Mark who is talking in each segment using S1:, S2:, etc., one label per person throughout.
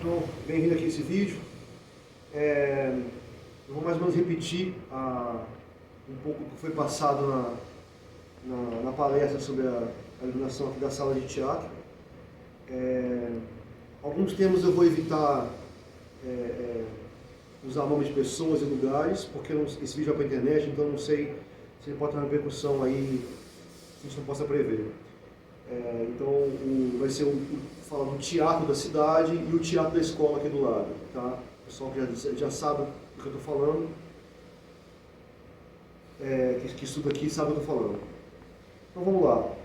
S1: Então, bem-vindo aqui a esse vídeo. Eu vou mais ou menos repetir um pouco o que foi passado na palestra sobre a iluminação aqui da sala de teatro. Alguns termos eu vou evitar usar nomes de pessoas e lugares, porque esse vídeo vai para a internet, então eu não sei se ele pode ter uma repercussão aí que a gente não possa prever. Então vai ser falar do teatro da cidade e o teatro da escola aqui do lado, tá? O pessoal que já sabe do que eu estou falando, que estuda aqui sabe o que eu estou falando. Então vamos lá.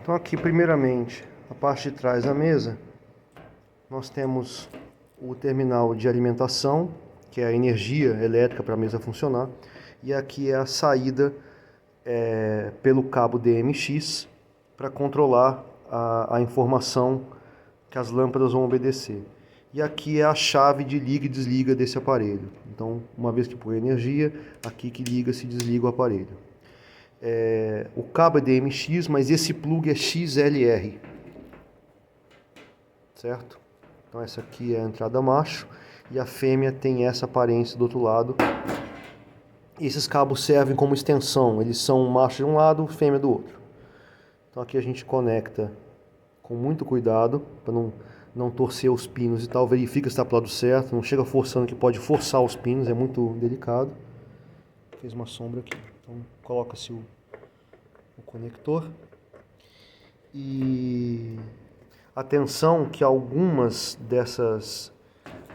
S1: Então aqui, primeiramente, a parte de trás da mesa, nós temos o terminal de alimentação, que é a energia elétrica para a mesa funcionar, e aqui é a saída pelo cabo DMX para controlar a informação que as lâmpadas vão obedecer. E aqui é a chave de liga e desliga desse aparelho. Então, uma vez que põe energia, aqui que liga-se e desliga o aparelho. O cabo é DMX, mas esse plug é XLR, certo? Então essa aqui é a entrada macho e a fêmea tem essa aparência do outro lado. E esses cabos servem como extensão, eles são macho de um lado, fêmea do outro. Então aqui a gente conecta com muito cuidado para não torcer os pinos e tal, verifica se está para o lado certo, não chega forçando que pode forçar os pinos, é muito delicado. Fez uma sombra aqui, então coloca-se o conector. E atenção que algumas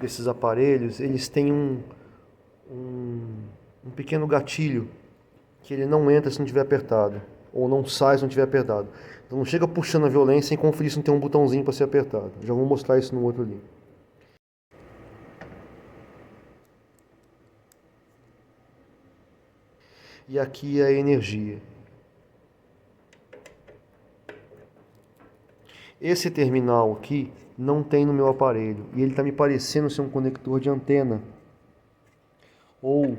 S1: desses aparelhos, eles têm um pequeno gatilho que ele não entra se não estiver apertado, ou não sai se não estiver apertado. Então não chega puxando a violência sem conferir se não tem um botãozinho para ser apertado. Já vou mostrar isso no outro ali. E aqui é a energia. Esse terminal aqui não tem no meu aparelho e ele está me parecendo ser um conector de antena ou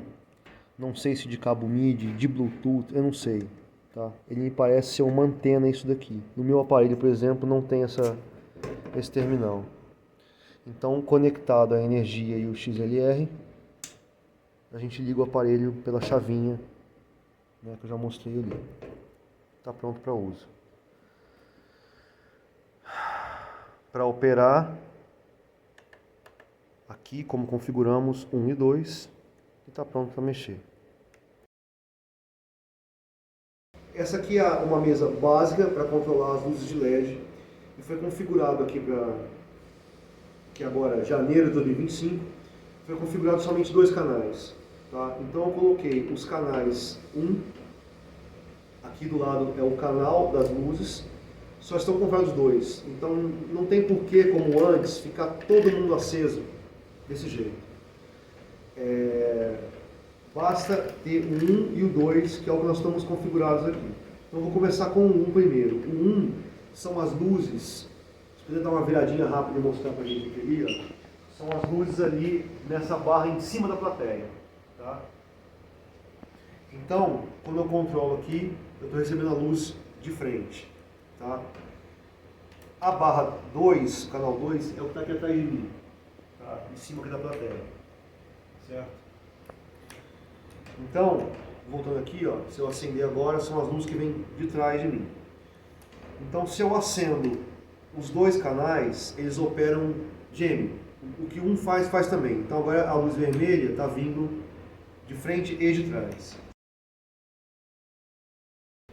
S1: não sei se de cabo MIDI, de Bluetooth, eu não sei, tá? Ele me parece ser uma antena isso daqui. No meu aparelho, por exemplo, não tem esse terminal. Então, conectado a energia e o XLR, a gente liga o aparelho pela chavinha, né, que eu já mostrei ali. Está pronto para uso. Para operar, aqui como configuramos 1 e 2, e está pronto para mexer. Essa aqui é uma mesa básica para controlar as luzes de LED e foi configurado aqui que agora janeiro de 2025, foi configurado somente 2 canais, tá? Então eu coloquei os canais 1, aqui do lado é o canal das luzes, só estão configurados 2, então não tem porquê, como antes, ficar todo mundo aceso desse jeito. Basta ter o 1 e o 2, que é o que nós estamos configurados aqui. Então eu vou começar com o 1 primeiro. O 1 são as luzes, se puder dar uma viradinha rápida e mostrar para a gente aqui, ó, são as luzes ali nessa barra em cima da plateia. Tá? Então, quando eu controlo aqui, eu estou recebendo a luz de frente. Tá? A barra 2, canal 2, é o que está aqui atrás de mim, tá? Em cima aqui da plateia. Certo? Então, voltando aqui, ó, se eu acender agora, são as luzes que vêm de trás de mim. Então, se eu acendo os 2 canais, eles operam gêmeo. O que um faz também. Então, agora a luz vermelha está vindo de frente e de trás.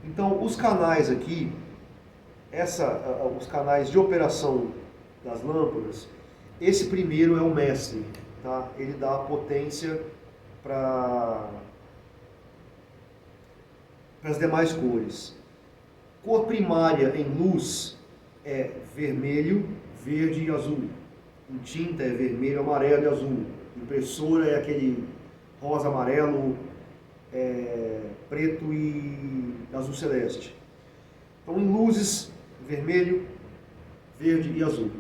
S1: Então, os canais aqui, os canais de operação das lâmpadas, esse primeiro é o mestre, tá? Ele dá a potência para as demais cores. Cor primária em luz é vermelho, verde e azul. Em tinta é vermelho, amarelo e azul. Impressora é aquele rosa, amarelo, preto e azul celeste. Então, em luzes, vermelho, verde e azul.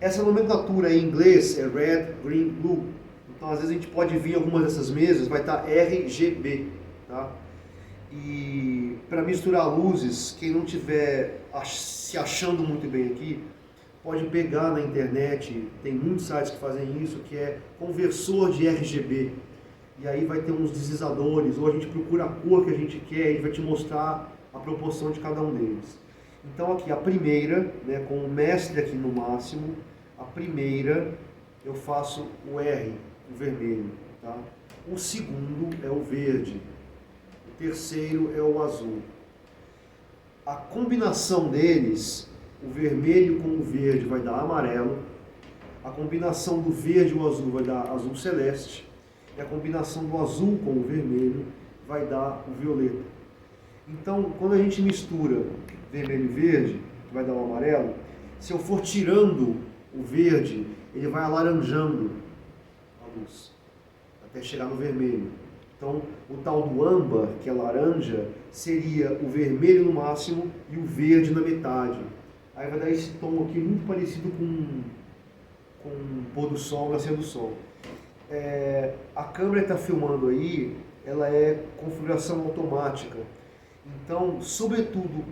S1: Essa nomenclatura em inglês é red, green, blue. Então, às vezes a gente pode vir em algumas dessas mesas, vai estar RGB, tá? E para misturar luzes, quem não estiver se achando muito bem aqui, pode pegar na internet, tem muitos sites que fazem isso, que é conversor de RGB. E aí vai ter uns deslizadores, ou a gente procura a cor que a gente quer e vai te mostrar a proporção de cada um deles. Então aqui a primeira, né, com o mestre aqui no máximo, a primeira eu faço o R, o vermelho. Tá? O segundo é o verde. O terceiro é o azul. A combinação deles, o vermelho com o verde vai dar amarelo, a combinação do verde e o azul vai dar azul celeste, e a combinação do azul com o vermelho vai dar o violeta. Então, quando a gente mistura vermelho e verde, que vai dar o amarelo, se eu for tirando o verde, ele vai alaranjando a luz, até chegar no vermelho. Então, o tal do âmbar, que é laranja, seria o vermelho no máximo e o verde na metade. Aí vai dar esse tom aqui muito parecido com o pôr do sol, nascer do sol. A câmera que está filmando aí, ela é configuração automática. Então, sobretudo,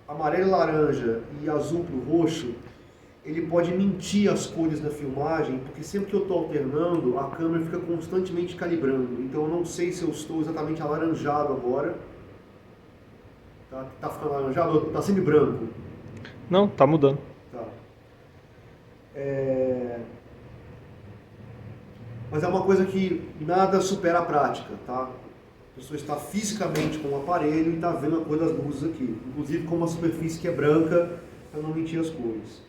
S1: amarelo, laranja e azul para o roxo, ele pode mentir as cores da filmagem, porque sempre que eu estou alternando, a câmera fica constantemente calibrando. Então eu não sei se eu estou exatamente alaranjado agora. Tá ficando alaranjado ou tá sempre branco?
S2: Não, tá mudando.
S1: Tá. Mas é uma coisa que nada supera a prática, tá? A pessoa está fisicamente com o aparelho e está vendo a cor das luzes aqui. Inclusive com uma superfície que é branca, para não mentir as cores.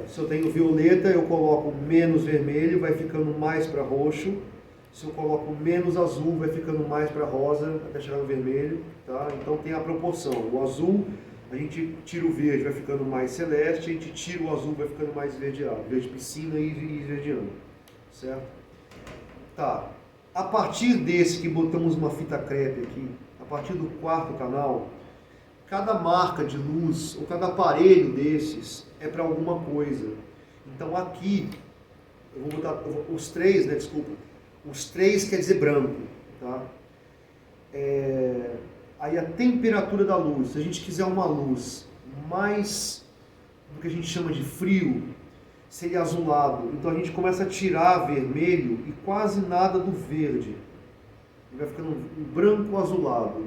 S1: Se eu tenho violeta, eu coloco menos vermelho, vai ficando mais para roxo. Se eu coloco menos azul, vai ficando mais para rosa, até chegar no vermelho. Tá? Então tem a proporção. O azul, a gente tira o verde, vai ficando mais celeste. A gente tira o azul, vai ficando mais esverdeado. Verde piscina e esverdeando. Certo? Tá. A partir desse que botamos uma fita crepe aqui, a partir do 4º canal, cada marca de luz ou cada aparelho desses é para alguma coisa. Então aqui, eu vou botar os três, né, desculpa, os três quer dizer branco, tá? Aí a temperatura da luz, se a gente quiser uma luz mais do que a gente chama de frio, seria azulado. Então a gente começa a tirar vermelho e quase nada do verde. Vai ficando um branco azulado.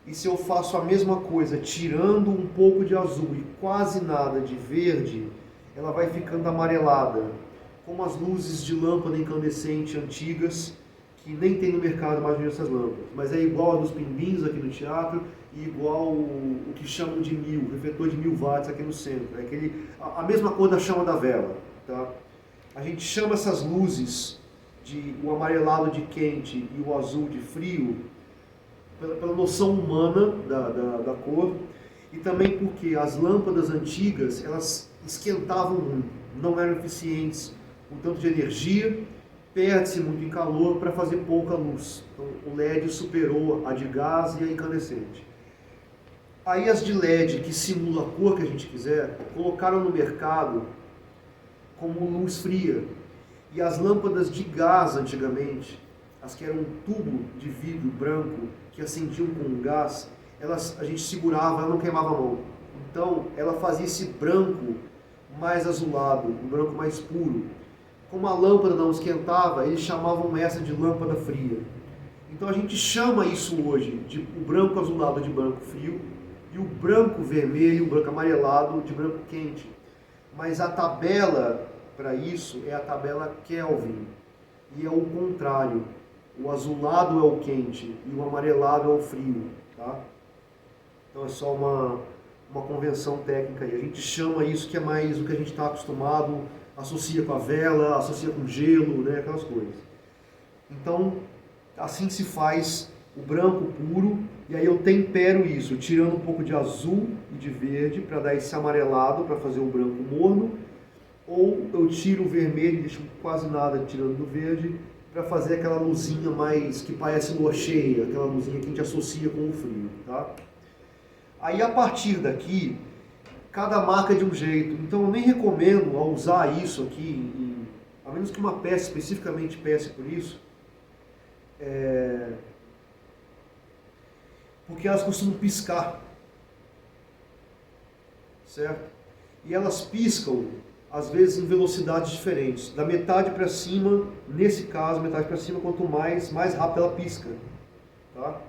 S1: E se eu faço a mesma coisa, tirando um pouco de azul e quase nada de verde, ela vai ficando amarelada. Como as luzes de lâmpada incandescente antigas, que nem tem no mercado mais essas lâmpadas. Mas é igual a dos pimbins aqui no teatro e igual o que chamam de refletor de 1000 watts aqui no centro. É a mesma cor da chama da vela. Tá? A gente chama essas luzes o amarelado de quente e o azul de frio pela noção humana da cor, e também porque as lâmpadas antigas elas esquentavam muito, não eram eficientes com tanto de energia, perde-se muito em calor para fazer pouca luz. Então o LED superou a de gás e a incandescente. Aí as de LED, que simulam a cor que a gente quiser, colocaram no mercado como luz fria. E as lâmpadas de gás antigamente, as que eram um tubo de vidro branco que acendiam com gás, a gente segurava, ela não queimava a mão. Então ela fazia esse branco mais azulado, um branco mais puro. Como a lâmpada não esquentava, eles chamavam essa de lâmpada fria. Então a gente chama isso hoje de o branco azulado de branco frio e o branco vermelho, o branco amarelado de branco quente. Mas a tabela para isso é a tabela Kelvin, e é o contrário. O azulado é o quente e o amarelado é o frio. Tá? Então é só uma convenção técnica aí. A gente chama isso que é mais o que a gente está acostumado, associa com a vela, associa com gelo, né, aquelas coisas. Então, assim se faz o branco puro, e aí eu tempero isso, tirando um pouco de azul e de verde para dar esse amarelado, para fazer o branco morno, ou eu tiro o vermelho e deixo quase nada tirando do verde, para fazer aquela luzinha mais que parece lua cheia, aquela luzinha que a gente associa com o frio. Tá? Aí a partir daqui, cada marca é de um jeito, então eu nem recomendo ao usar isso aqui, a menos que uma peça especificamente peça por isso, porque elas costumam piscar, certo? E elas piscam, às vezes, em velocidades diferentes, da metade para cima, nesse caso, metade para cima, quanto mais rápido ela pisca, tá?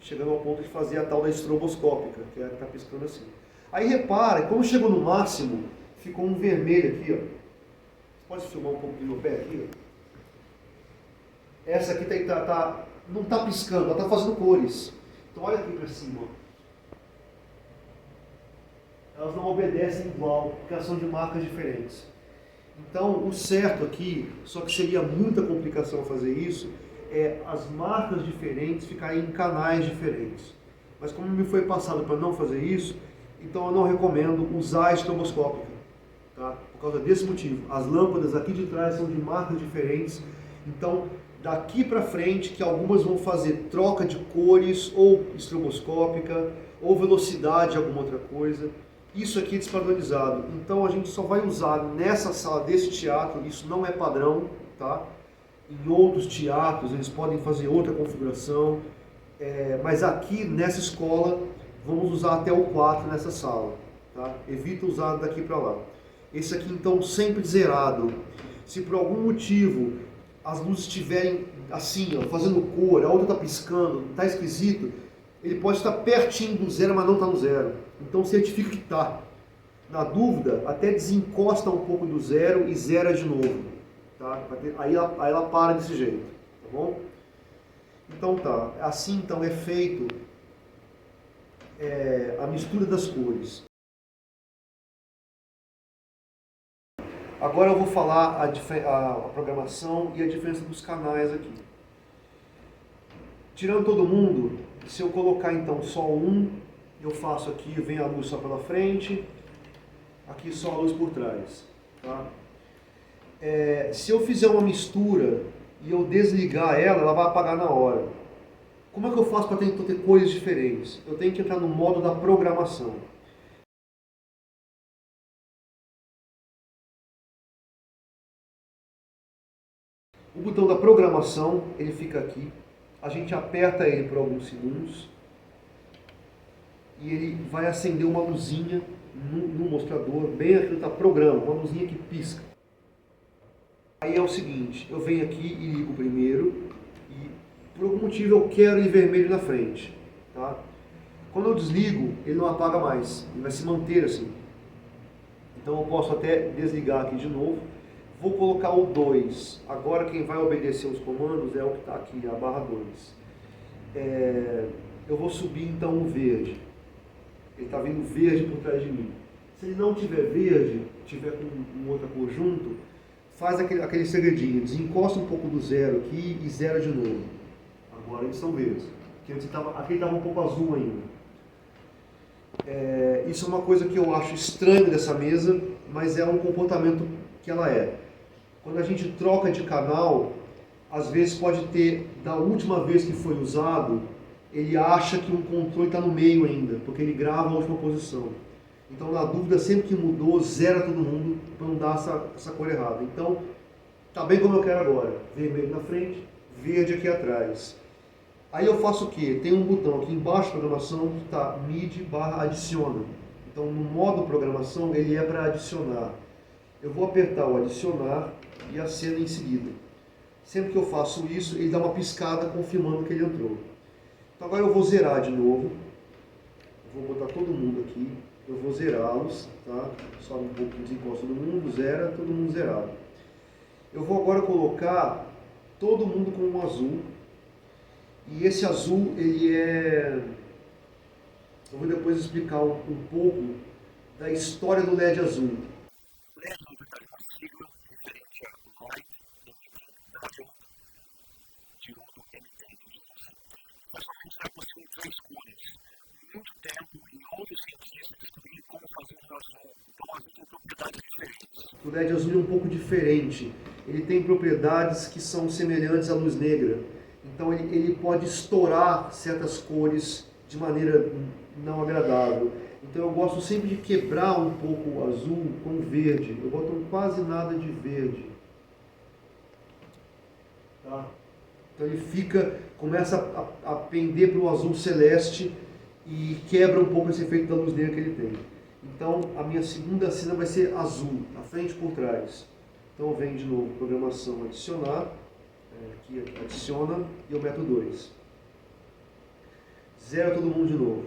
S1: Chegando ao ponto de fazer a tal da estroboscópica, que é a que está piscando assim. Aí repara, como chegou no máximo, ficou um vermelho aqui, ó. Você pode filmar um pouco do meu pé aqui, ó. Essa aqui não está piscando, ela está fazendo cores. Então olha aqui para cima, ó. Elas não obedecem igual, porque elas são de marcas diferentes. Então o certo aqui, só que seria muita complicação fazer isso, é as marcas diferentes ficarem em canais diferentes. Mas como me foi passado para não fazer isso, então eu não recomendo usar a estroboscópica, tá? Por causa desse motivo. As lâmpadas aqui de trás são de marcas diferentes, então daqui para frente que algumas vão fazer troca de cores, ou estroboscópica, ou velocidade, alguma outra coisa. Isso aqui é despadronizado, então a gente só vai usar nessa sala desse teatro, isso não é padrão, tá? Em outros teatros eles podem fazer outra configuração, mas aqui nessa escola vamos usar até o 4 nessa sala, tá? Evita usar daqui para lá. Esse aqui então sempre zerado. Se por algum motivo as luzes estiverem assim, ó, fazendo cor, a outra está piscando, está esquisito, ele pode estar pertinho do zero, mas não está no zero. Então certifica que está. Na dúvida, até desencosta um pouco do zero e zera de novo. Tá? Aí ela para desse jeito. Tá bom? Então tá. Assim então é feito a mistura das cores. Agora eu vou falar a programação e a diferença dos canais aqui. Tirando todo mundo, se eu colocar então só um, eu faço aqui, vem a luz só pela frente, aqui só a luz por trás. Tá? Se eu fizer uma mistura e eu desligar ela vai apagar na hora. Como é que eu faço para ter cores diferentes? Eu tenho que entrar no modo da programação. O botão da programação, ele fica aqui. A gente aperta ele por alguns segundos e ele vai acender uma luzinha no mostrador, bem aqui está programa, uma luzinha que pisca. Aí é o seguinte, eu venho aqui e ligo primeiro e por algum motivo eu quero ele vermelho na frente. Tá? Quando eu desligo, ele não apaga mais, ele vai se manter assim. Então eu posso até desligar aqui de novo. Vou colocar o 2. Agora quem vai obedecer os comandos é o que está aqui, a barra 2. Eu vou subir então o verde. Ele está vindo verde por trás de mim. Se ele não tiver verde, tiver com um outro cor junto, faz aquele segredinho. Desencosta um pouco do zero aqui e zera de novo. Agora eles são verdes. Aqui estava um pouco azul ainda. Isso é uma coisa que eu acho estranho dessa mesa, mas é um comportamento que ela é. Quando a gente troca de canal, às vezes pode ter, da última vez que foi usado, ele acha que um controle está no meio ainda, porque ele grava a última posição. Então, na dúvida, sempre que mudou, zera todo mundo para não dar essa cor errada. Então, tá bem como eu quero agora. Vermelho na frente, verde aqui atrás. Aí eu faço o quê? Tem um botão aqui embaixo da programação que está MIDI/adiciona. Então, no modo programação, ele é para adicionar. Eu vou apertar o adicionar e acena em seguida. Sempre que eu faço isso, ele dá uma piscada confirmando que ele entrou. Então agora eu vou zerar de novo. Eu vou botar todo mundo aqui. Eu vou zerá-los, tá? Sobe um pouco, desencosta todo mundo, zera, todo mundo zerado. Eu vou agora colocar todo mundo com um azul. E esse azul, ele é... Eu vou depois explicar um pouco da história do LED azul. LED é uma sigla referente a Light Emitting Diode Diodo Emitente de luz. Mas somente é possível 3 cores. Muito tempo e outros cientistas descobriram como fazer o azul. Então o azul tem propriedades diferentes. O LED azul é um pouco diferente. Ele tem propriedades que são semelhantes à luz negra. Então ele pode estourar certas cores de maneira não agradável. Então eu gosto sempre de quebrar um pouco o azul com o verde. Eu boto quase nada de verde. Tá? Então ele começa a pender para o azul celeste e quebra um pouco esse efeito da luz negra que ele tem. Então a minha segunda cena vai ser azul, à frente e por trás. Então eu venho de novo, programação adicionar, aqui adiciona e eu meto 2. Zero todo mundo de novo.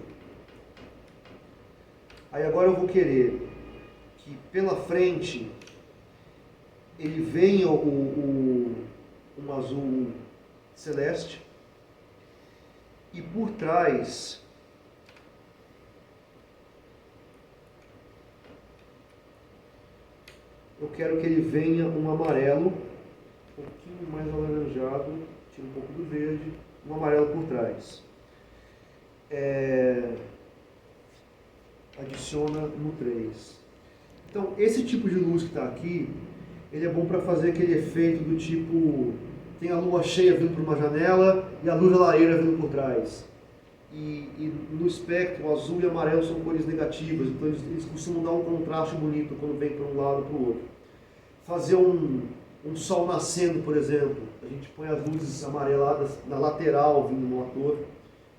S1: Aí agora eu vou querer que pela frente ele venha um azul celeste e por trás eu quero que ele venha um amarelo, um pouquinho mais alaranjado, tira um pouco do verde, um amarelo por trás. Adiciona no 3. Então, esse tipo de luz que está aqui, ele é bom para fazer aquele efeito do tipo, tem a lua cheia vindo por uma janela e a luz da lareira vindo por trás. E no espectro, o azul e o amarelo são cores negativas, então eles costumam dar um contraste bonito quando vem para um lado ou para o outro. Fazer um sol nascendo, por exemplo, a gente põe as luzes amareladas na lateral vindo no ator,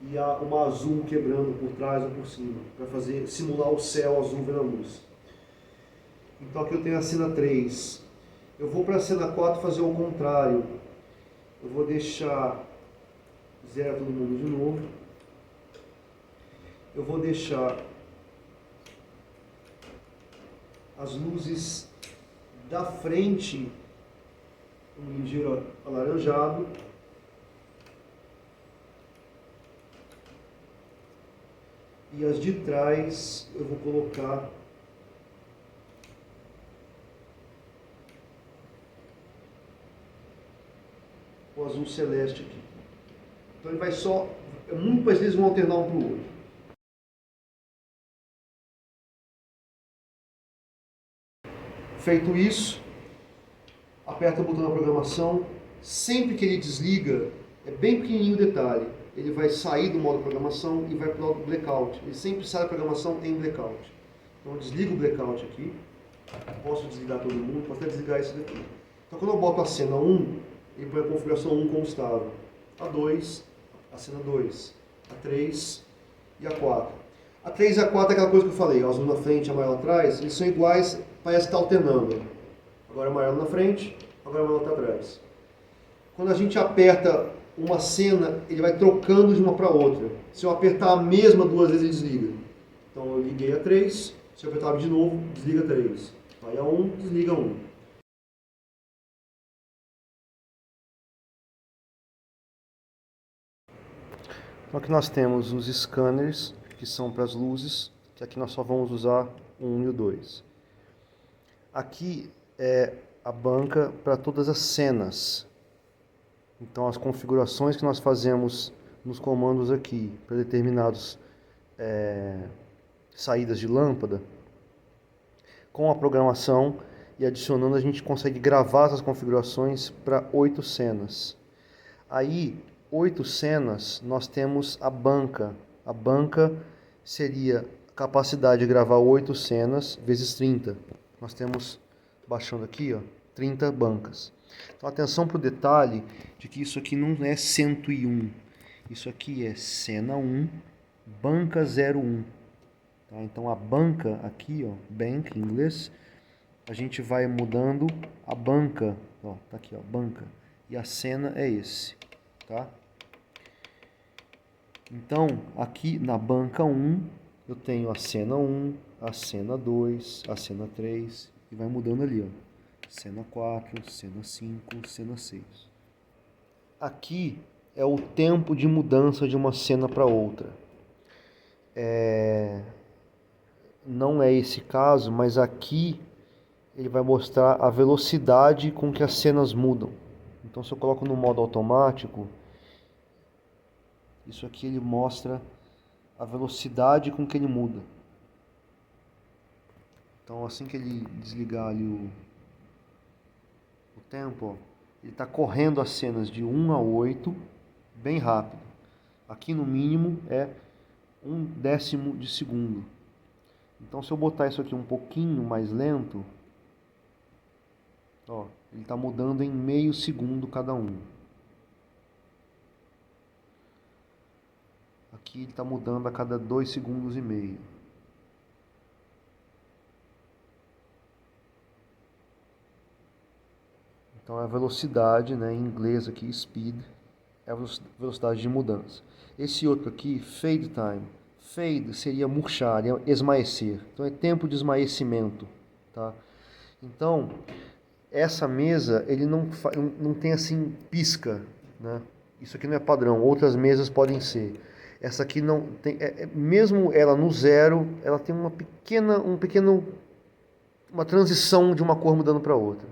S1: e há uma azul quebrando por trás ou por cima, para simular o céu azul vendo a luz. Então aqui eu tenho a cena 3. Eu vou para a cena 4 fazer o contrário. Eu vou deixar zero todo mundo de novo. Eu vou deixar as luzes da frente um ligeiro alaranjado. E as de trás eu vou colocar o azul celeste aqui. Então ele vai só, muito mais vezes vão alternar um para o outro. Feito isso, aperta o botão da programação. Sempre que ele desliga, é bem pequenininho o detalhe. ele vai sair do modo programação e vai para o modo blackout. Ele sempre sai da programação em blackout. Então eu desligo o blackout aqui, posso desligar todo mundo, posso até desligar isso daqui. Então quando eu boto a cena 1, ele põe a configuração 1 como estava. A 2, a cena 2, a 3 e a 4. A 3 e a 4 é aquela coisa que eu falei, o azul na frente e o amarelo atrás, eles são iguais, parece que está alternando. Agora o amarelo na frente, agora o amarelo está atrás. Quando a gente aperta uma cena, ele vai trocando de uma para outra. Se eu apertar a mesma 2 vezes, ele desliga. Então eu liguei a 3, se eu apertar de novo, desliga 3. Vai a 1, desliga 1. Então aqui nós temos os scanners, que são para as luzes, que aqui nós só vamos usar o 1 e o 2. Aqui é a banca para todas as cenas. Então as configurações que nós fazemos nos comandos aqui, para determinados saídas de lâmpada, com a programação e adicionando a gente consegue gravar essas configurações para 8 cenas. Aí, 8 cenas, nós temos a banca. A banca seria a capacidade de gravar 8 cenas vezes 30. Nós temos, baixando aqui, ó, 30 bancas. Então atenção para o detalhe de que isso aqui não é 101. Isso aqui é cena 1, banca 01. Tá? Então a banca aqui, ó, bank em inglês, a gente vai mudando a banca. Ó, tá aqui, ó, banca. E a cena é esse. Tá? Então aqui na banca 1 eu tenho a cena 1, a cena 2, a cena 3 e vai mudando ali, ó. Cena 4, cena 5, cena 6. Aqui é o tempo de mudança de uma cena para outra. Não é esse caso, mas aqui ele vai mostrar a velocidade com que as cenas mudam. Então se eu coloco no modo automático, isso aqui ele mostra a velocidade com que ele muda. Então assim que ele desligar ali o tempo, ó, ele está correndo as cenas de 1 a 8 bem rápido. Aqui no mínimo é 1/10 de segundo. Então se eu botar isso aqui um pouquinho mais lento, ó, ele está mudando em meio segundo cada um. Aqui ele está mudando a cada 2,5 segundos. Então a velocidade, né, em inglês aqui, speed, é a velocidade de mudança. Esse outro aqui, fade time. Fade seria murchar, esmaecer. Então é tempo de esmaecimento. Tá? Então, essa mesa, ele não tem assim pisca. Né? Isso aqui não é padrão, outras mesas podem ser. Essa aqui não tem, mesmo ela no 0, ela tem uma transição de uma cor mudando para outra.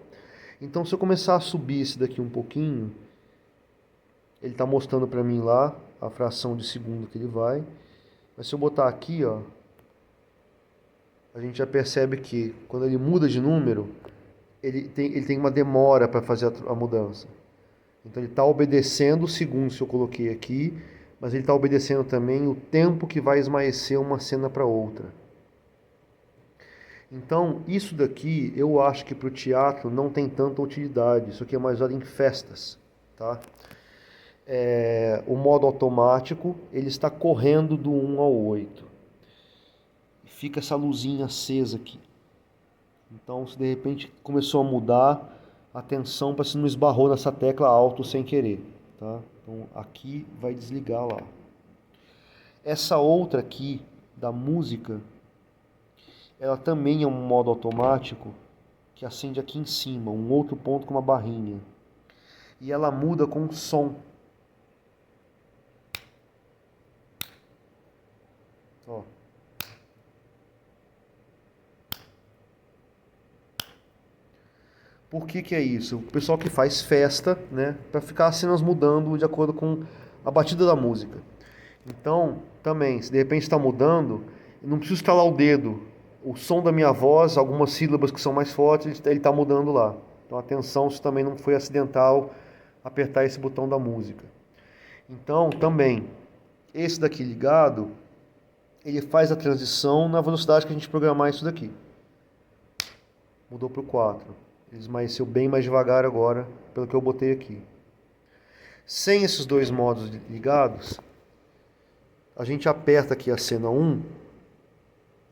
S1: Então se eu começar a subir esse daqui um pouquinho, ele está mostrando para mim lá a fração de segundo que ele vai. Mas se eu botar aqui, ó, a gente já percebe que quando ele muda de número, ele tem uma demora para fazer a mudança. Então ele está obedecendo o segundo se eu coloquei aqui, mas ele está obedecendo também o tempo que vai esmaecer uma cena para outra. Então, isso daqui, eu acho que para o teatro não tem tanta utilidade. Isso aqui é mais usado em festas. Tá? O modo automático, ele está correndo do 1 ao 8. Fica essa luzinha acesa aqui. Então, se de repente começou a mudar, atenção para se não esbarrou nessa tecla alto sem querer. Tá? Então, aqui vai desligar lá. Essa outra aqui, da música, ela também é um modo automático que acende aqui em cima, um outro ponto com uma barrinha. E ela muda com som. Ó. Por que é isso? O pessoal que faz festa, né, para ficar as cenas mudando de acordo com a batida da música. Então, também, se de repente está mudando, não preciso estalar o dedo. O som da minha voz, algumas sílabas que são mais fortes, ele está mudando lá. Então atenção se também não foi acidental apertar esse botão da música. Então, também, esse daqui ligado, ele faz a transição na velocidade que a gente programar isso daqui. Mudou para o 4. Ele esmaeceu bem mais devagar agora, pelo que eu botei aqui. Sem esses dois modos ligados, a gente aperta aqui a cena 1,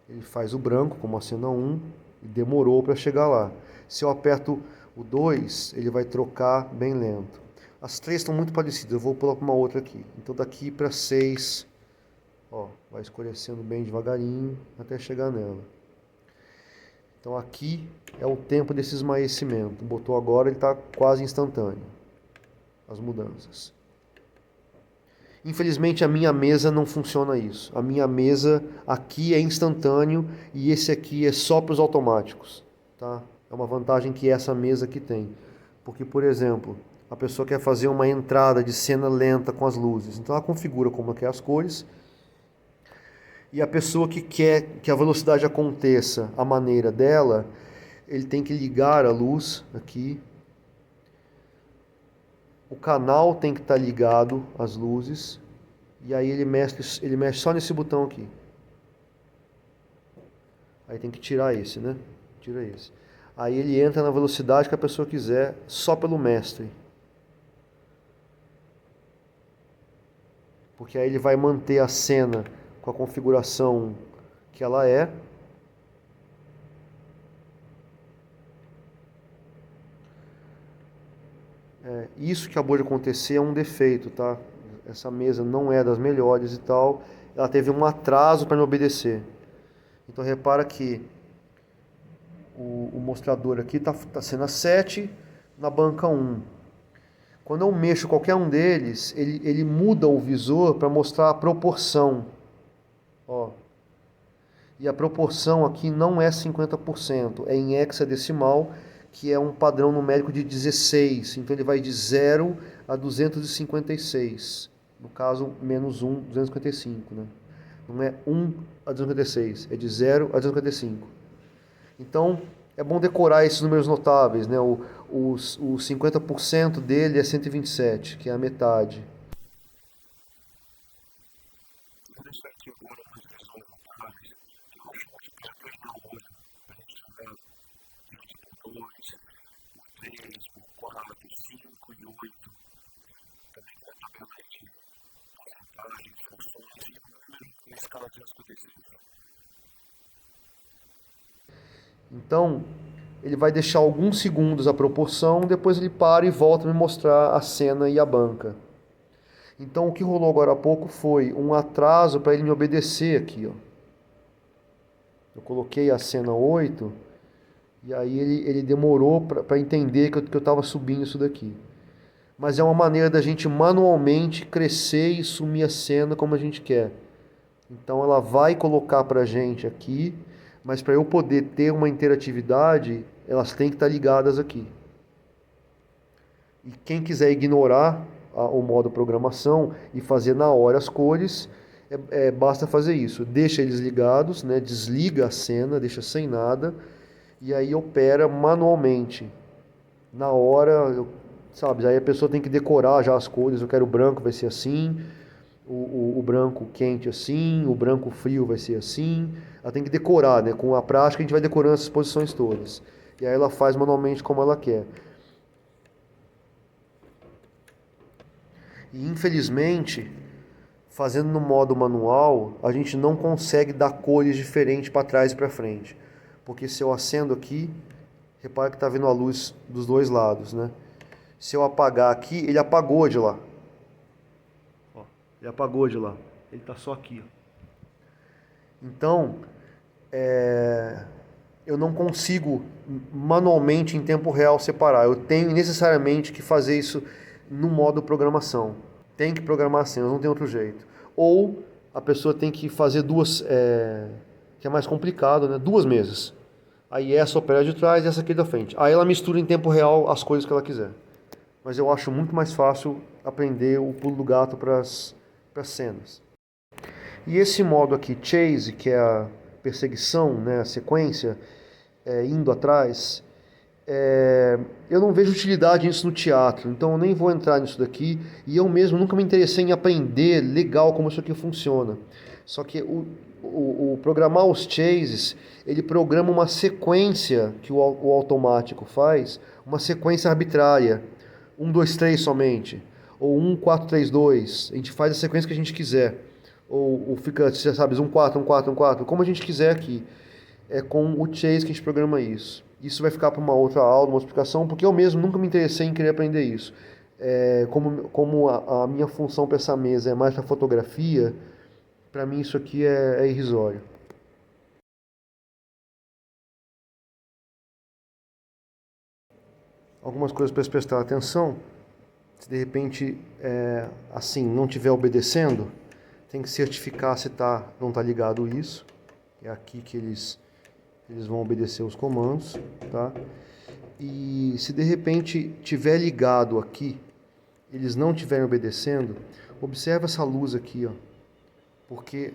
S1: ele faz o branco como a cena 1 e demorou para chegar lá. Se eu aperto o 2, ele vai trocar bem lento. As três estão muito parecidas, eu vou pular para uma outra aqui. Então daqui para 6, ó, vai escurecendo bem devagarinho até chegar nela. Então aqui é o tempo desse esmaecimento. Botou agora, ele está quase instantâneo. As mudanças. Infelizmente a minha mesa não funciona isso. A minha mesa aqui é instantâneo e esse aqui é só para os automáticos. Tá? É uma vantagem que essa mesa aqui tem. Porque, por exemplo, a pessoa quer fazer uma entrada de cena lenta com as luzes. Então ela configura como quer as cores. E a pessoa que quer que a velocidade aconteça à maneira dela, ele tem que ligar a luz aqui. O canal tem que estar ligado às luzes. E aí ele mexe só nesse botão aqui. Aí tem que tirar esse, né? Tira esse. Aí ele entra na velocidade que a pessoa quiser, só pelo mestre. Porque aí ele vai manter a cena com a configuração que ela é. Isso que acabou de acontecer é um defeito, tá? Essa mesa não é das melhores e tal. Ela teve um atraso para me obedecer. Então repara que o mostrador aqui está cena 7 na banca 1. Quando eu mexo qualquer um deles, ele muda o visor para mostrar a proporção. Ó. E a proporção aqui não é 50%, é em hexadecimal, que é um padrão numérico de 16. Então ele vai de 0 a 256. No caso, menos 1, 255. Né? Não é 1 a 256, é de 0 a 255. Então, é bom decorar esses números notáveis. Né? O 50% dele é 127, que é a metade. Então, ele vai deixar alguns segundos a proporção, depois ele para e volta a me mostrar a cena e a banca. Então, o que rolou agora há pouco foi um atraso para ele me obedecer aqui. Ó. Eu coloquei a cena 8 e aí ele demorou para entender que eu estava subindo isso daqui. Mas é uma maneira da gente manualmente crescer e sumir a cena como a gente quer. Então ela vai colocar para a gente aqui, mas para eu poder ter uma interatividade, elas têm que estar ligadas aqui. E quem quiser ignorar o modo programação e fazer na hora as cores, basta fazer isso. Deixa eles ligados, né? Desliga a cena, deixa sem nada, e aí opera manualmente. Na hora, sabe, aí a pessoa tem que decorar já as cores, eu quero o branco, vai ser assim, o branco quente assim, o branco frio vai ser assim. Ela tem que decorar, né? Com a prática a gente vai decorando essas posições todas. E aí ela faz manualmente como ela quer. E infelizmente, fazendo no modo manual, a gente não consegue dar cores diferentes para trás e para frente. Porque se eu acendo aqui, repara que está vendo a luz dos dois lados, né? Se eu apagar aqui, ele apagou de lá. Ó, ele apagou de lá. Ele está só aqui. Ó. Então, eu não consigo manualmente em tempo real separar. Eu tenho necessariamente que fazer isso no modo programação. Tem que programar assim, não tem outro jeito. Ou a pessoa tem que fazer duas, que é mais complicado, né? Duas mesas. Aí essa opera de trás e essa aqui da frente. Aí ela mistura em tempo real as coisas que ela quiser. Mas eu acho muito mais fácil aprender o pulo do gato para as cenas. E esse modo aqui, chase, que é a perseguição, né, a sequência, indo atrás, Eu não vejo utilidade nisso no teatro, então eu nem vou entrar nisso daqui. E eu mesmo nunca me interessei em aprender legal como isso aqui funciona. Só que o programar os chases, ele programa uma sequência que o automático faz, uma sequência arbitrária. 1, 2, 3 somente. Ou 1, 4, 3, 2. A gente faz a sequência que a gente quiser. Ou fica, você sabe, 1, 4, 1, 4, 1, 4. Como a gente quiser aqui. É com o chase que a gente programa isso. Isso vai ficar para uma outra aula, uma explicação, porque eu mesmo nunca me interessei em querer aprender isso. Como a minha função para essa mesa é mais para fotografia, para mim isso aqui é irrisório. Algumas coisas para prestar atenção. Se de repente, assim, não estiver obedecendo, tem que certificar se não está ligado isso. É aqui que eles vão obedecer os comandos, tá? E se de repente tiver ligado aqui, eles não estiverem obedecendo, observa essa luz aqui, ó, porque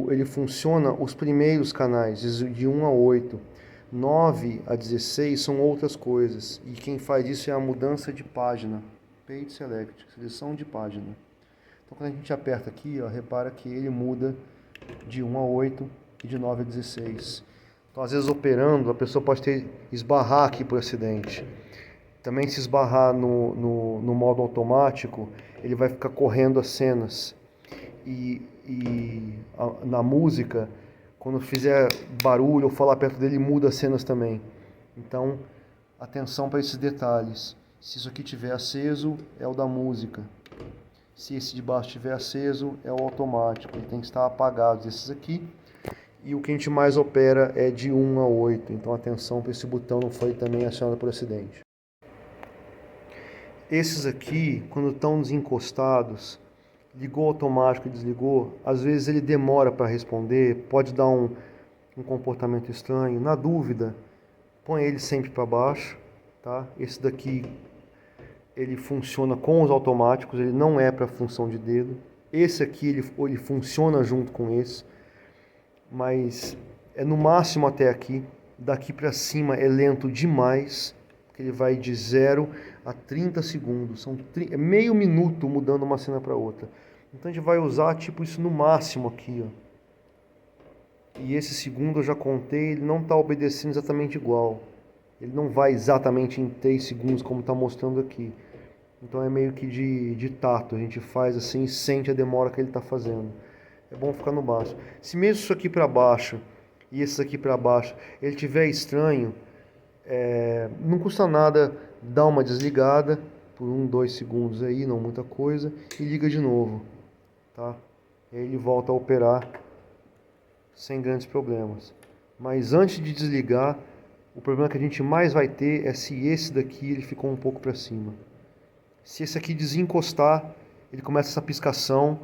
S1: ele funciona os primeiros canais, de 1 a 8, 9 a 16 são outras coisas, e quem faz isso é a mudança de página, Page Select, seleção de página. Então quando a gente aperta aqui, ó, repara que ele muda de 1 a 8 e de 9 a 16. Então, às vezes, operando, a pessoa pode esbarrar aqui por acidente. Também, se esbarrar no modo automático, ele vai ficar correndo as cenas. Na música, quando fizer barulho ou falar perto dele, muda as cenas também. Então, atenção para esses detalhes. Se isso aqui estiver aceso, é o da música. Se esse de baixo estiver aceso, é o automático. Ele tem que estar apagado, esses aqui. E o que a gente mais opera é de 1 a 8. Então atenção para esse botão não foi também acionado por acidente. Esses aqui, quando estão desencostados, ligou automático e desligou, às vezes ele demora para responder, pode dar um comportamento estranho. Na dúvida, põe ele sempre para baixo, tá? Esse daqui, ele funciona com os automáticos, ele não é para função de dedo. Esse aqui, ele funciona junto com esse. Mas é no máximo até aqui. Daqui para cima é lento demais, porque ele vai de 0 a 30 segundos. É meio minuto mudando uma cena para outra. Então a gente vai usar tipo isso no máximo aqui, ó. E esse segundo eu já contei, ele não está obedecendo exatamente igual. Ele não vai exatamente em 3 segundos como está mostrando aqui. Então é meio que de tato. A gente faz assim e sente a demora que ele está fazendo. É bom ficar no baixo. Se mesmo isso aqui para baixo e esse aqui para baixo ele tiver estranho, não custa nada dar uma desligada por 1, 2 segundos aí, não muita coisa, e liga de novo, tá? E aí ele volta a operar sem grandes problemas. Mas antes de desligar, o problema que a gente mais vai ter é se esse daqui ele ficou um pouco para cima. Se esse aqui desencostar, ele começa essa piscação.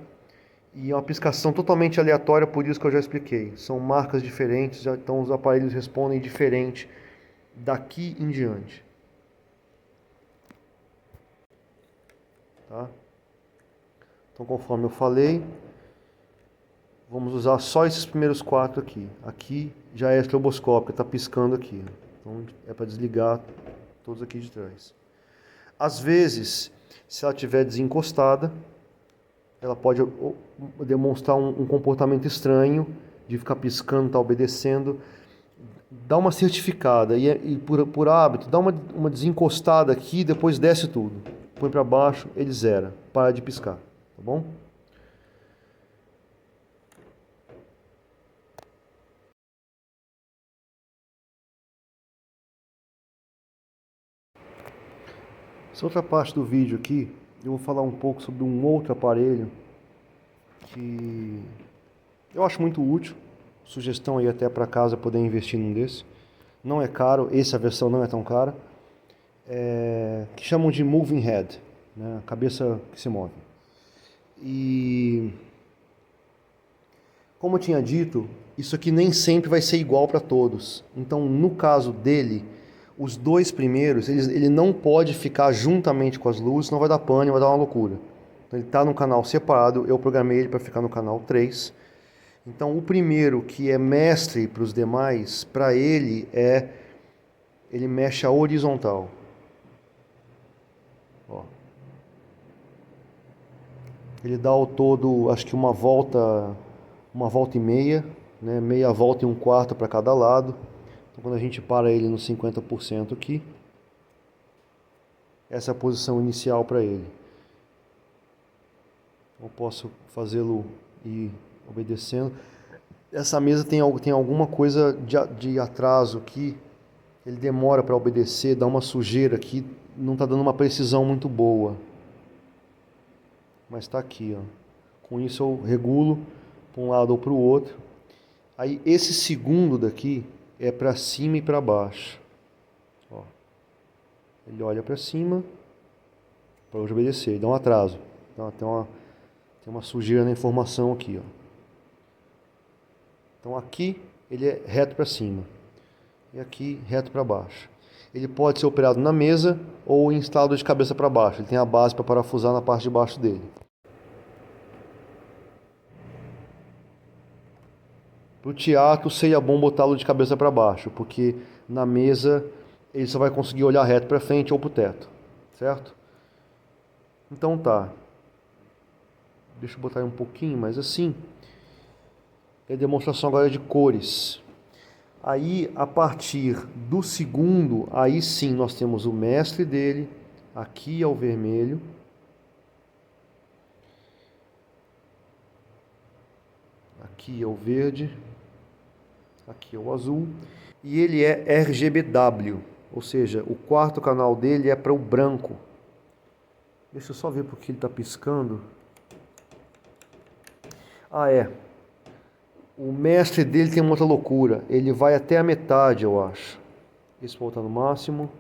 S1: E é uma piscação totalmente aleatória, por isso que eu já expliquei. São marcas diferentes, então os aparelhos respondem diferente daqui em diante. Tá? Então, conforme eu falei, vamos usar só esses primeiros 4 aqui. Aqui já é estroboscópica, está piscando aqui. Então é para desligar todos aqui de trás. Às vezes, se ela estiver desencostada, ela pode demonstrar um comportamento estranho, de ficar piscando, tá obedecendo. Dá uma certificada e por hábito, dá uma desencostada aqui, depois desce tudo. Põe para baixo, ele zera, para de piscar, tá bom? Essa outra parte do vídeo aqui, eu vou falar um pouco sobre um outro aparelho que eu acho muito útil. Sugestão aí até para casa poder investir num desse. Não é caro, essa versão não é tão cara. Que chamam de moving head, né? A cabeça que se move. E como eu tinha dito, isso aqui nem sempre vai ser igual para todos. Então, no caso dele, os 2 primeiros, ele não pode ficar juntamente com as luzes, senão vai dar pane, vai dar uma loucura. Então, ele está no canal separado, eu programei ele para ficar no canal 3. Então, o primeiro, que é mestre para os demais, para ele ele mexe a horizontal. Ó. Ele dá ao todo, acho que uma volta e meia, né? Meia volta e um quarto para cada lado. Então, quando a gente para ele no 50% aqui, essa é a posição inicial para ele. Eu posso fazê-lo ir obedecendo. Essa mesa tem alguma coisa de atraso aqui. Ele demora para obedecer, dá uma sujeira aqui, não está dando uma precisão muito boa. Mas está aqui, ó. Com isso eu regulo para um lado ou para o outro. Aí esse segundo daqui é para cima e para baixo. Ó. Ele olha para cima para hoje obedecer, dá um atraso. Então, tem uma sujeira na informação aqui, ó. Então aqui ele é reto para cima e aqui reto para baixo. Ele pode ser operado na mesa ou instalado de cabeça para baixo. Ele tem a base para parafusar na parte de baixo dele. Para o teatro seria bom botá-lo de cabeça para baixo, porque na mesa ele só vai conseguir olhar reto para frente ou para o teto, certo? Então tá. Deixa eu botar aí um pouquinho mais assim. É a demonstração agora de cores. Aí, a partir do segundo, aí sim nós temos o mestre dele. Aqui é o vermelho. Aqui é o verde. Aqui é o azul. E ele é RGBW, ou seja, o quarto canal dele é para o branco. Deixa eu só ver porque ele está piscando. Ah, é. O mestre dele tem uma outra loucura. Ele vai até a metade, eu acho. Esse volta no máximo.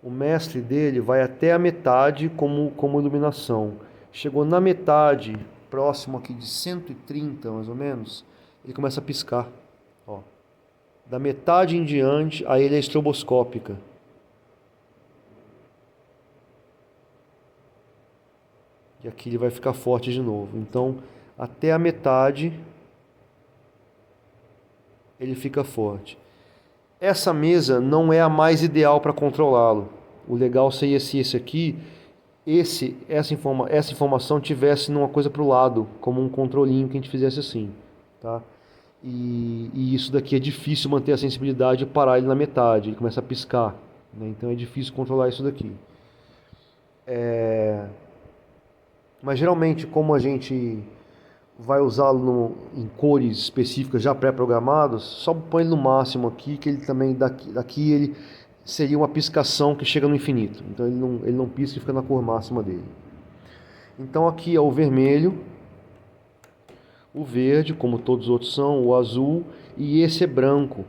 S1: O mestre dele vai até a metade como iluminação. Chegou na metade, próximo aqui de 130 mais ou menos, ele começa a piscar. Ó. Da metade em diante, aí ele é estroboscópica. E aqui ele vai ficar forte de novo. Então, até a metade ele fica forte. Essa mesa não é a mais ideal para controlá-lo. O legal seria se esse aqui, essa informação tivesse numa coisa para o lado, como um controlinho que a gente fizesse assim, tá? E isso daqui é difícil manter a sensibilidade e parar ele na metade, ele começa a piscar, né? Então é difícil controlar isso daqui. Mas geralmente, como a gente vai usá-lo em cores específicas já pré-programadas, só põe ele no máximo aqui, que ele também daqui ele seria uma piscação que chega no infinito. Então ele não pisca e fica na cor máxima dele. Então aqui é o vermelho, o verde, como todos os outros são, o azul, e esse é branco.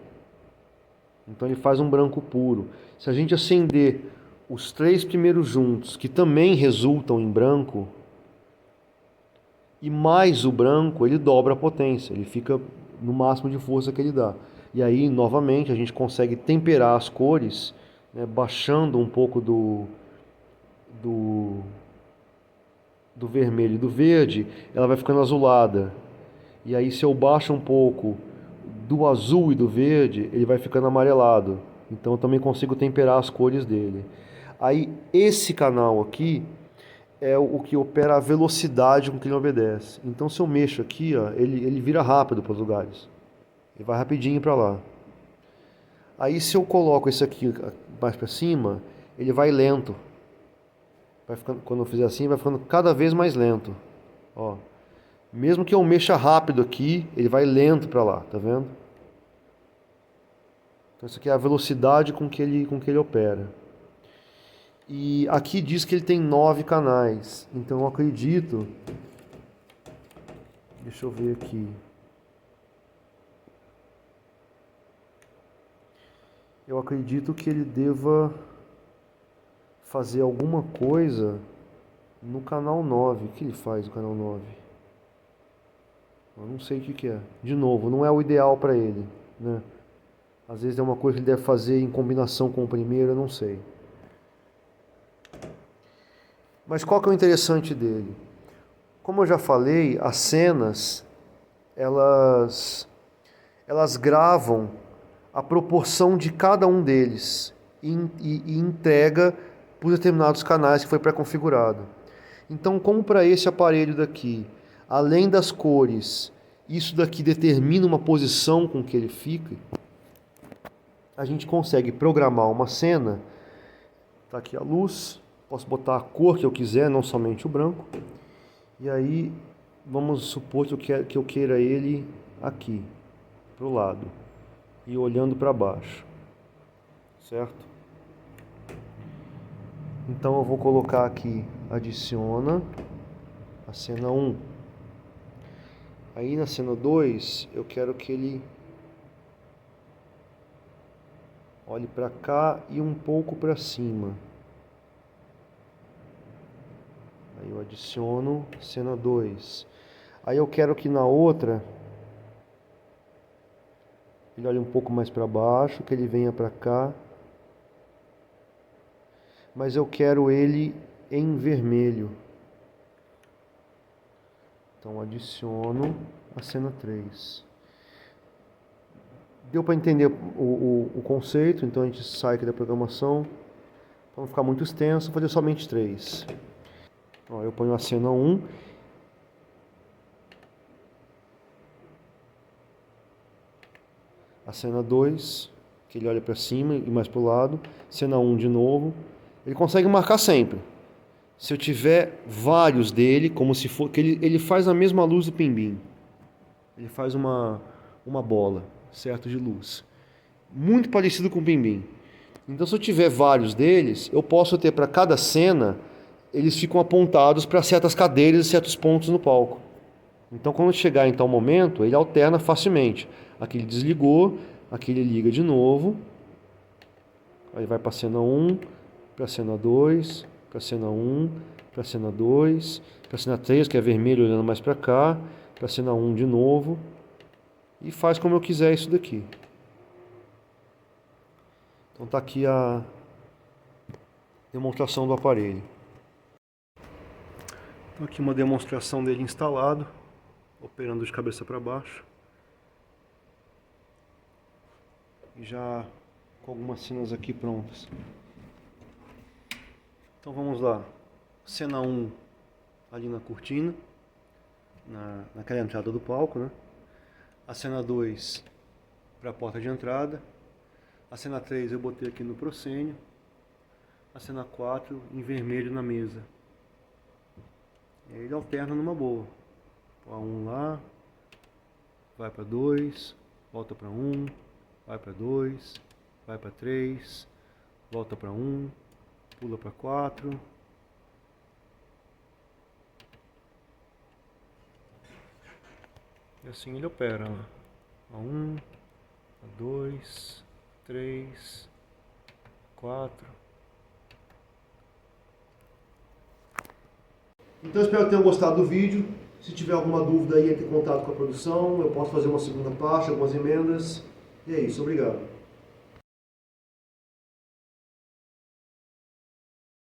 S1: Então ele faz um branco puro. Se a gente acender os três primeiros juntos, que também resultam em branco, e mais o branco, ele dobra a potência, ele fica no máximo de força que ele dá. E aí, novamente, a gente consegue temperar as cores, né, baixando um pouco do vermelho e do verde, ela vai ficando azulada. E aí, se eu baixo um pouco do azul e do verde, ele vai ficando amarelado. Então, eu também consigo temperar as cores dele. Aí, esse canal aqui é o que opera a velocidade com que ele obedece. Então, se eu mexo aqui, ó, ele vira rápido para os lugares. Ele vai rapidinho para lá. Aí, se eu coloco esse aqui mais para cima, ele vai lento. Vai ficando, quando eu fizer assim, vai ficando cada vez mais lento. Ó. Mesmo que eu mexa rápido aqui, ele vai lento para lá, tá vendo? Então, isso aqui é a velocidade com que ele opera. E aqui diz que ele tem 9 canais. Então eu acredito. Deixa eu ver aqui. Eu acredito que ele deva fazer alguma coisa no canal 9. O que ele faz no canal 9? Eu não sei o que é. De novo, não é o ideal para ele, né? Às vezes é uma coisa que ele deve fazer em combinação com o primeiro, eu não sei. Mas qual que é o interessante dele? Como eu já falei, as cenas, elas elas gravam a proporção de cada um deles e entrega por determinados canais que foi pré-configurado. Então, como para esse aparelho daqui, além das cores, isso daqui determina uma posição com que ele fica, a gente consegue programar uma cena. Tá aqui a luz, posso botar a cor que eu quiser, não somente o branco. E aí, vamos supor que eu queira ele aqui, para o lado, e olhando para baixo, certo? Então eu vou colocar aqui, adiciona a cena 1. Aí na cena 2, eu quero que ele olhe para cá e um pouco para cima. Aí eu adiciono cena 2. Aí eu quero que na outra ele olhe um pouco mais para baixo, que ele venha para cá. Mas eu quero ele em vermelho. Então adiciono a cena 3. Deu para entender o conceito, então a gente sai aqui da programação. Para não ficar muito extenso, vou fazer somente 3. Ó, eu ponho a cena 1. A cena 2, que ele olha para cima e mais para o lado. Cena 1 de novo. Ele consegue marcar sempre. Se eu tiver vários dele, como se for... que ele faz a mesma luz do Pinbim. Ele faz uma bola, certo, de luz. Muito parecido com o Pinbim. Então, se eu tiver vários deles, eu posso ter para cada cena, eles ficam apontados para certas cadeiras e certos pontos no palco. Então, quando chegar em tal momento, ele alterna facilmente. Aqui ele desligou, aqui ele liga de novo. Aí vai para a cena 1, para a cena 2, para a cena 1, para a cena 2, para a cena 3, que é vermelho olhando mais para cá, para a cena 1 de novo. E faz como eu quiser isso daqui. Então está aqui a demonstração do aparelho. Então aqui uma demonstração dele instalado, operando de cabeça para baixo. E já com algumas cenas aqui prontas. Então vamos lá. Cena 1 ali na cortina, naquela entrada do palco, né? A cena 2 para a porta de entrada. A cena 3 eu botei aqui no proscênio. A cena 4 em vermelho na mesa. E aí ele alterna numa boa. Põe 1 lá, vai para 2, volta para 1, vai para 2, vai para 3, volta para 1, pula para 4. E assim ele opera. A 1, a 2, 3, 4. Então espero que tenham gostado do vídeo. Se tiver alguma dúvida aí, entre em contato com a produção. Eu posso fazer uma segunda parte, algumas emendas. E é isso, obrigado.